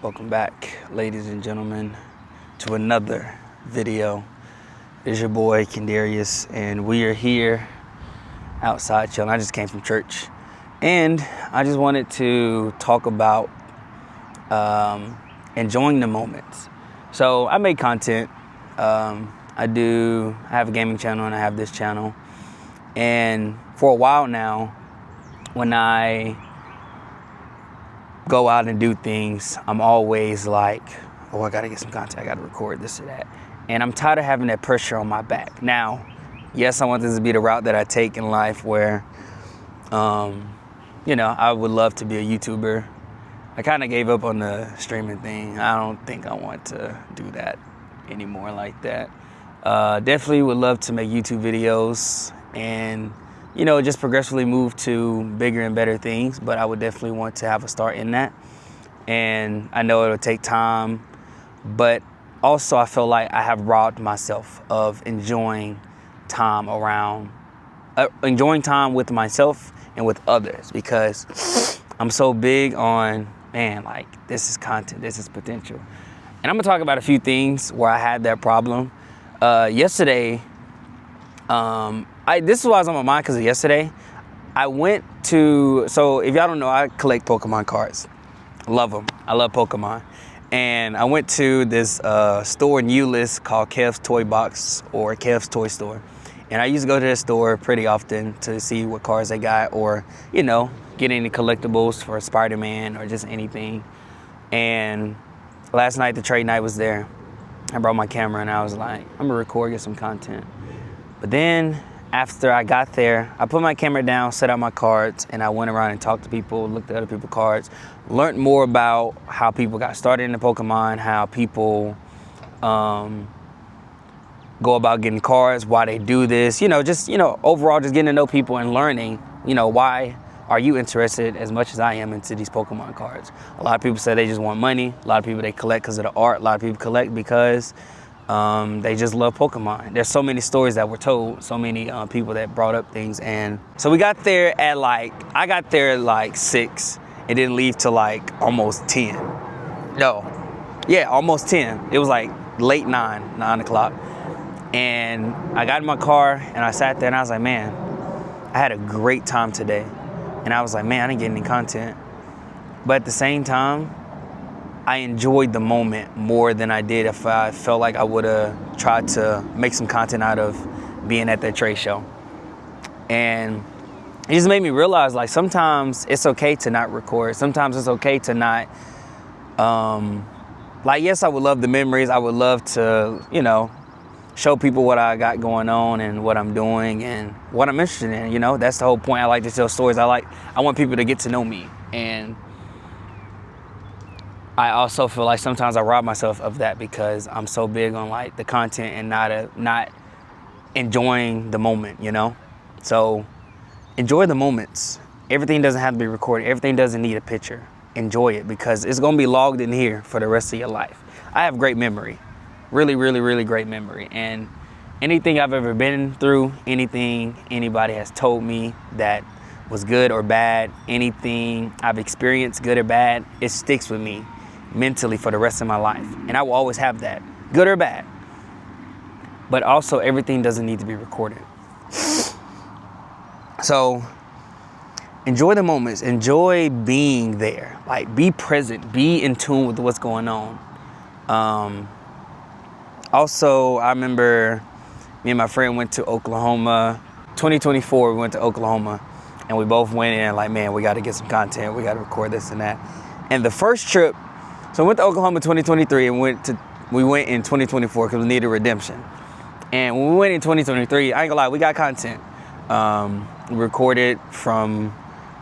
Welcome back, ladies and gentlemen, to another video. It's your boy Kendarius, and we are here outside chilling. I just came from church, and I just wanted to talk about enjoying the moments. So I make content. I have a gaming channel and I have this channel, and for a while now, when I go out and do things, I'm always like, oh, I gotta get some content, I gotta record this or that. And I'm tired of having that pressure on my back. Now, yes, I want this to be the route that I take in life where, I would love to be a YouTuber. I kind of gave up on the streaming thing. I don't think I want to do that anymore like that. Definitely would love to make YouTube videos and just progressively move to bigger and better things, but I would definitely want to have a start in that. And I know it'll take time, but also I feel like I have robbed myself of enjoying time with myself and with others, because I'm so big on, this is content, this is potential. And I'm gonna talk about a few things where I had that problem. Yesterday, this is why I was on my mind, because yesterday I went to, so if y'all don't know, I collect Pokemon cards. Love them. I love Pokemon. And I went to this store in Euless called Kev's Toy Box, or Kev's Toy Store. And I used to go to this store pretty often to see what cards they got, or, get any collectibles for Spider-Man or just anything. And last night, the trade night was there. I brought my camera and I was like, I'm gonna record, get some content. But then after I got there, I put my camera down, set out my cards, and I went around and talked to people, looked at other people's cards, learned more about how people got started in the Pokemon, how people go about getting cards, why they do this, overall just getting to know people and learning, why are you interested as much as I am into these Pokemon cards. A lot of people say they just want money. A lot of people, they collect because of the art. A lot of people collect because they just love Pokemon. There's so many stories that were told, so many people that brought up things. And so we got there at I got there at 6 and didn't leave till almost 10. Almost 10. It was late 9 o'clock. And I got in my car and I sat there and I was like, man, I had a great time today. And I was like, man, I didn't get any content. But at the same time, I enjoyed the moment more than I did if I felt like I would have tried to make some content out of being at that trade show. And it just made me realize, sometimes it's okay to not record. Sometimes it's okay to not, yes, I would love the memories. I would love to, show people what I got going on and what I'm doing and what I'm interested in. That's the whole point. I like to tell stories. I want people to get to know me. And I also feel like sometimes I rob myself of that because I'm so big on the content and not enjoying the moment, So enjoy the moments. Everything doesn't have to be recorded. Everything doesn't need a picture. Enjoy it, because it's going to be logged in here for the rest of your life. I have great memory. Really, really, really great memory. And anything I've ever been through, anything anybody has told me that was good or bad, anything I've experienced, good or bad, it sticks with me mentally for the rest of my life. And I will always have that, good or bad. But also, everything doesn't need to be recorded. So enjoy the moments, enjoy being there, be present, be in tune with what's going on. Also, I remember me and my friend went to Oklahoma. 2024, we went to Oklahoma, and we both went in man, we got to get some content. We got to record this and that. And the first trip, so we went to Oklahoma 2023 and we went in 2024 because we needed redemption. And when we went in 2023, I ain't gonna lie, we got content. We recorded from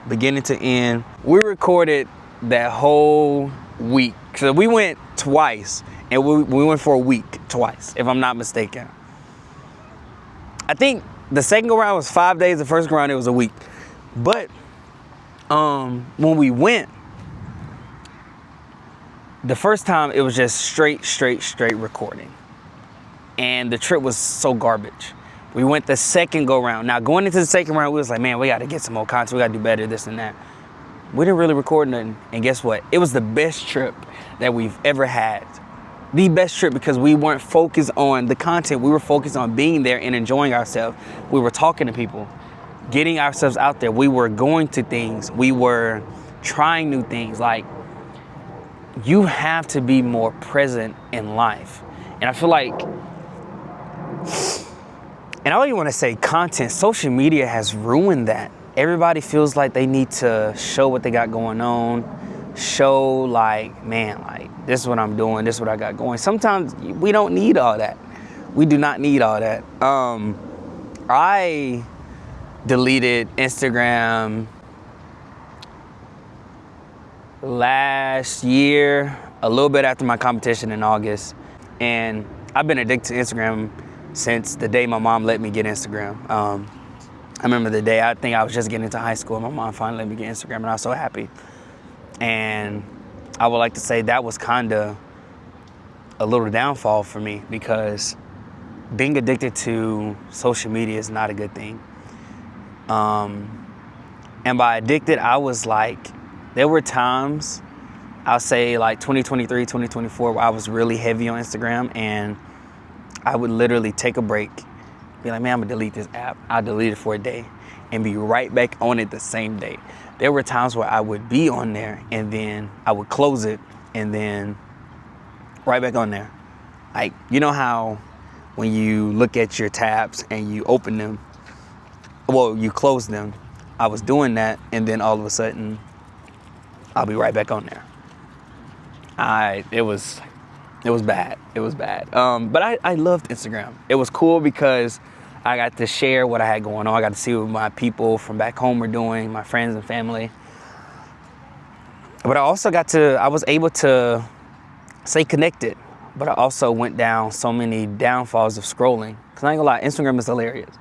beginning to end. We recorded that whole week. So we went twice. And we went for a week twice, if I'm not mistaken. I think the second go round was 5 days. The first go round, it was a week. But when we went, the first time, it was just straight recording. And the trip was so garbage. We went the second go round. Now, going into the second round, we was like, man, we got to get some more content. We got to do better, this and that. We didn't really record nothing. And guess what? It was the best trip that we've ever had. The best trip, because we weren't focused on the content. We were focused on being there and enjoying ourselves. We were talking to people, getting ourselves out there. We were going to things. We were trying new things. Like, you have to be more present in life. And I feel like, and I don't even want to say content, social media has ruined that. Everybody feels like they need to show what they got going on, show like, man, like, this is what I'm doing, this is what I got going. Sometimes we don't need all that. We do not need all that. I deleted Instagram last year, a little bit after my competition in August. And I've been addicted to Instagram since the day my mom let me get Instagram. I remember the day, I think I was just getting into high school, and my mom finally let me get Instagram, and I was so happy. And I would like to say that was kind of a little downfall for me, because being addicted to social media is not a good thing. And by addicted, I was like, there were times, I'll say like 2023, 2024, where I was really heavy on Instagram, and I would literally take a break, be like, man, I'm gonna delete this app. I'll delete it for a day and be right back on it the same day. There were times where I would be on there and then I would close it and then right back on there. Like, you know how when you look at your tabs and you open them, well, you close them. I was doing that, and then all of a sudden, I'll be right back on there. It was bad. It was bad. But I loved Instagram. It was cool because I got to share what I had going on. I got to see what my people from back home were doing, my friends and family. But I also I was able to stay connected. But I also went down so many downfalls of scrolling. Because I ain't gonna lie, Instagram is hilarious.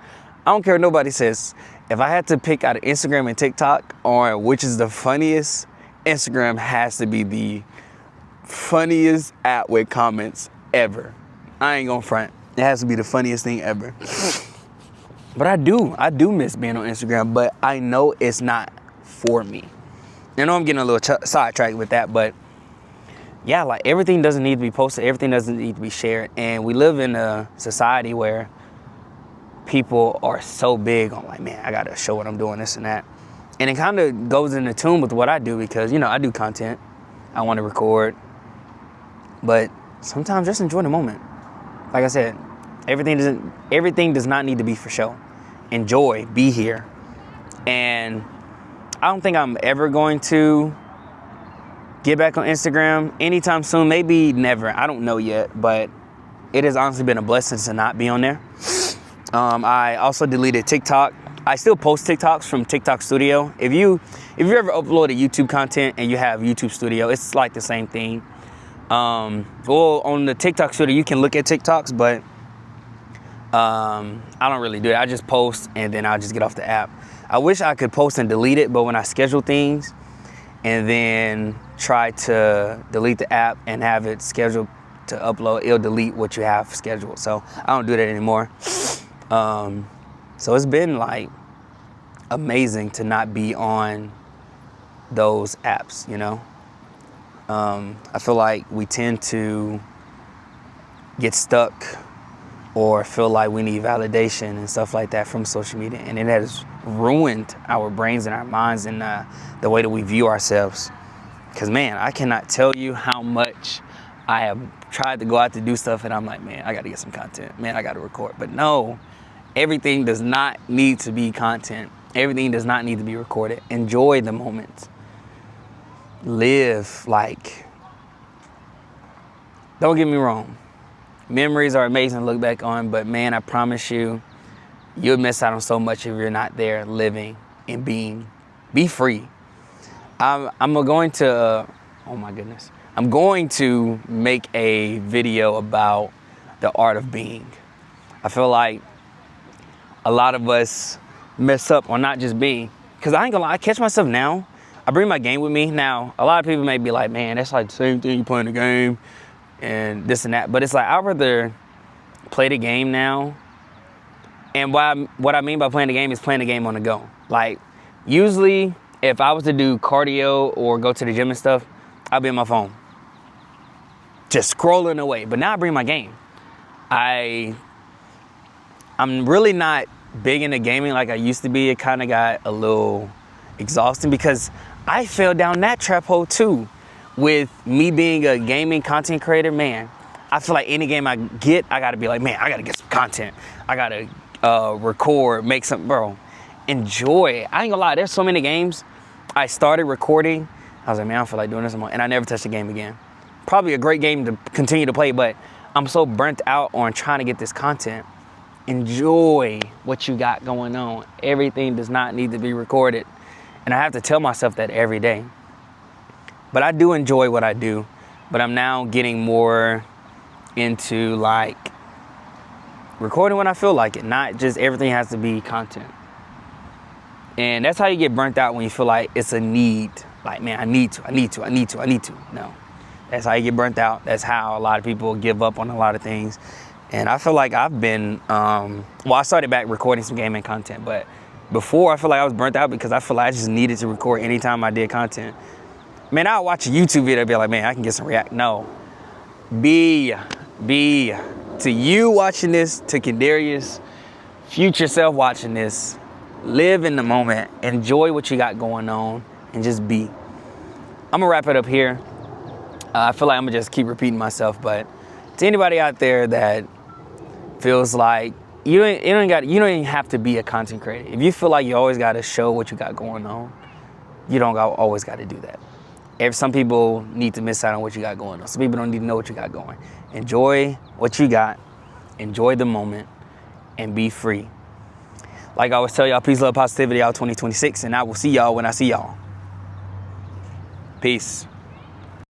I don't care what nobody says. If I had to pick out of Instagram and TikTok on which is the funniest, Instagram has to be the funniest app with comments ever. I ain't gonna front. It has to be the funniest thing ever. But I do miss being on Instagram, but I know it's not for me. I know I'm getting a little sidetracked with that, but yeah, like, everything doesn't need to be posted. Everything doesn't need to be shared. And we live in a society where people are so big on like, man, I gotta show what I'm doing, this and that. And it kind of goes into tune with what I do, because, you know, I do content. I want to record. But sometimes just enjoy the moment. Like I said, everything does not need to be for show. Enjoy, be here. And I don't think I'm ever going to get back on Instagram anytime soon. Maybe never. I don't know yet, but it has honestly been a blessing to not be on there. I also deleted TikTok. I still post TikToks from TikTok Studio. If you ever uploaded YouTube content and you have YouTube Studio, it's like the same thing. Well, on the TikTok Studio, you can look at TikToks, but I don't really do it. I just post and then I'll just get off the app. I wish I could post and delete it, but when I schedule things and then try to delete the app and have it scheduled to upload, it'll delete what you have scheduled. So I don't do that anymore. So it's been like amazing to not be on those apps, you know? I feel like we tend to get stuck or feel like we need validation and stuff like that from social media. And it has ruined our brains and our minds and the way that we view ourselves. Because, man, I cannot tell you how much I have tried to go out to do stuff and I'm like, man, I got to get some content. Man, I got to record. But no, everything does not need to be content. Everything does not need to be recorded. Enjoy the moments. Live, like, don't get me wrong. Memories are amazing to look back on, but man, I promise you, you'll miss out on so much if you're not there living and being. Be free. I'm going to, oh my goodness. I'm going to make a video about the art of being. I feel like a lot of us mess up on not just being. Because I ain't gonna lie, I catch myself now. I bring my game with me. Now, a lot of people may be like, man, that's like the same thing, you playing the game and this and that. But it's like, I'd rather play the game now. And what I mean by playing the game is playing the game on the go. Like, usually if I was to do cardio or go to the gym and stuff, I'd be on my phone, just scrolling away. But now I bring my game. I'm really not big into gaming like I used to be. It kind of got a little exhausting because I fell down that trap hole too. With me being a gaming content creator, man, I feel like any game I get, I gotta be like, man, I gotta get some content. I gotta record, make something, bro. Enjoy it. I ain't gonna lie, there's so many games I started recording. I was like, man, I don't feel like doing this anymore. And I never touched the game again. Probably a great game to continue to play, but I'm so burnt out on trying to get this content. Enjoy what you got going on. Everything does not need to be recorded. And I have to tell myself that every day. But I do enjoy what I do. But I'm now getting more into like recording when I feel like it. Not just everything has to be content. And that's how you get burnt out, when you feel like it's a need. Like, man, I need to. No. That's how you get burnt out. That's how a lot of people give up on a lot of things. And I feel like I've been, I started back recording some gaming content, but before I feel like I was burnt out because I feel like I just needed to record anytime I did content. Man, I'll watch a YouTube video and be like, man, I can get some react. No. Be to you watching this, to Kendarius, future self watching this, live in the moment, enjoy what you got going on, and just be. I'm gonna wrap it up here. I feel like I'm gonna just keep repeating myself, but to anybody out there that feels like you don't even have to be a content creator. If you feel like you always gotta show what you got going on, you don't always gotta do that. Some people need to miss out on what you got going on. Some people don't need to know what you got going. Enjoy what you got, enjoy the moment, and be free. Like I always tell y'all, peace, love, positivity, y'all 2026, and I will see y'all when I see y'all. Peace.